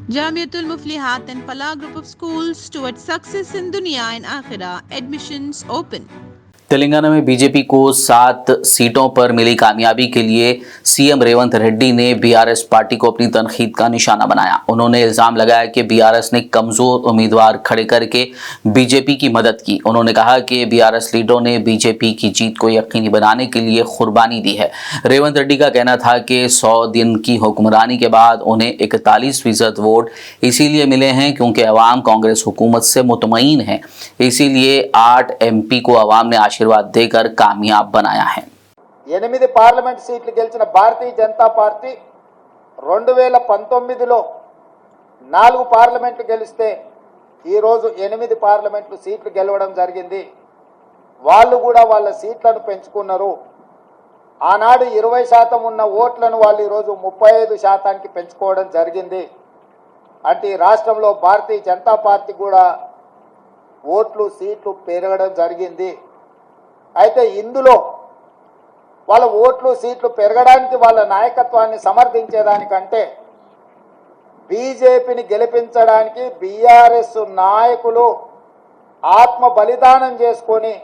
Jamiatul Muflihat and Falah group of schools towards success in dunya and akhirah. Admissions open. Telangana में BJP को 7 सीटों पर मिली कामयाबी के लिए सीएम रेवंत रेड्डी ने बीआरएस पार्टी को अपनी तनकीद का निशाना बनाया। उन्होंने इल्जाम लगाया कि बीआरएस ने कमजोर उम्मीदवार खड़े करके बीजेपी की मदद की। उन्होंने कहा कि बीआरएस लीडरों ने बीजेपी की जीत को यकीनी बनाने के लिए कुर्बानी दी है। रेवंत रेड्डी का कहना था कि 100 दिन की हुक्मरानी के बाद उन्हें 41% वोट इसीलिए मिले हैं क्योंकि अवाम कांग्रेस हुकूमत से मुतमईन है, इसीलिए 8 MP को अवाम ने आशीर्वाद देकर कामयाब बनाया है। 8 పార్లమెంట్ సీట్లు గెలిచిన భారతీయ జనతా పార్టీ 2019లో 4 పార్లమెంట్లు గెలిస్తే ఈ రోజు 8 పార్లమెంట్లు సీట్లు గెలవడం జరిగింది। వాళ్ళు కూడా వాళ్ళ సీట్లను పెంచుకున్నారు। ఆనాడు 20% ఉన్న ఓట్లను వాళ్ళు ఈ రోజు 35%కి పెంచుకోవడం జరిగింది। అంటే రాష్ట్రంలో భారతీయ జనతా పార్టీ కూడా ఓట్లు సీట్లు పెరగడం జరిగింది। అయితే ఇందులో వాళ్ళ ఓట్లు సీట్లు పెరగడానికి వాళ్ళ నాయకత్వాన్ని సమర్థించేదానికంటే బీజేపీని గెలిపించడానికి బీఆర్ఎస్ నాయకులు ఆత్మ బలిదానం చేసుకొని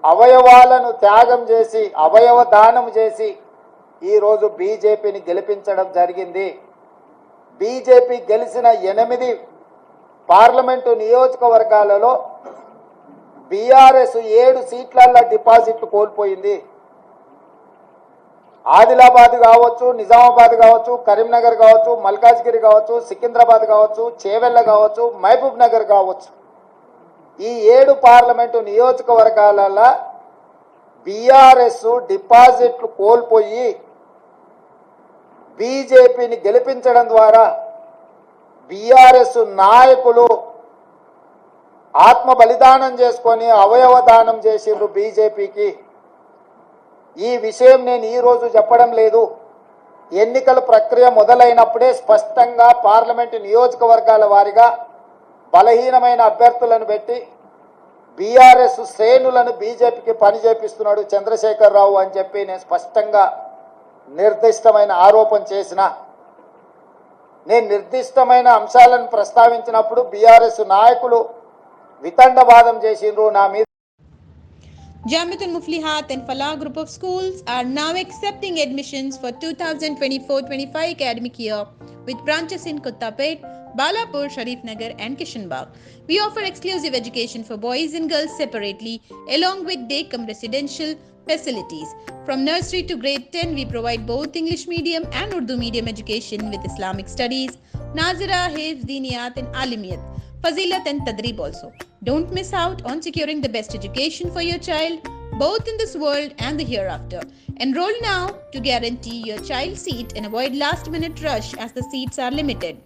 అవయవాలను త్యాగం చేసి అవయవ దానం చేసి ఈరోజు బీజేపీని గెలిపించడం జరిగింది। బీజేపీ గెలిచిన 8 పార్లమెంటు నియోజకవర్గాలలో బీఆర్ఎస్ 7 సీట్లలో డిపాజిట్లు కోల్పోయింది। ఆదిలాబాద్ కావచ్చు, నిజామాబాద్ కావచ్చు, కరీంనగర్ కావచ్చు, మల్కాజ్గిరి కావచ్చు, సికింద్రాబాద్ కావచ్చు, చేవెళ్ళ కావచ్చు, మహబూబ్ నగర్ కావచ్చు, ఈ 7 పార్లమెంటు నియోజకవర్గాలలో బీఆర్ఎస్ డిపాజిట్లు కోల్పోయి బీజేపీని గెలిపించడం ద్వారా బీఆర్ఎస్ నాయకులు ఆత్మ బలిదానం చేసుకొని అవయవ దానం చేసిండ్రు బీజేపీకి। ఈ విషయం నేను ఈ రోజు చెప్పడం లేదు, ఎన్నికల ప్రక్రియ మొదలైనప్పుడే స్పష్టంగా పార్లమెంటు నియోజకవర్గాల వారీగా బలహీనమైన అభ్యర్థులను పెట్టి బీఆర్ఎస్ శ్రేణులను బీజేపీకి పని చేపిస్తున్నాడు చంద్రశేఖర్ రావు అని చెప్పి నేను స్పష్టంగా నిర్దిష్టమైన ఆరోపణ చేసిన। నేను నిర్దిష్టమైన అంశాలను ప్రస్తావించినప్పుడు బీఆర్ఎస్ నాయకులు వితండవాదం చేసిండ్రు నా మీద। Jamiatul Muflihat and Falah group of schools are now accepting admissions for 2024-25 academic year with branches in Kottapet, Balapur, Sharif Nagar and Kishanbagh. We offer exclusive education for boys and girls separately along with day-cum residential facilities. From nursery to grade 10, we provide both English medium and Urdu medium education with Islamic studies, Nazira, Hifz, Diniyat and Alimiyat, Fazilat and Tadrib also. Don't miss out on securing the best education for your child, both in this world and the hereafter. Enroll now to guarantee your child's seat and avoid last-minute rush as the seats are limited.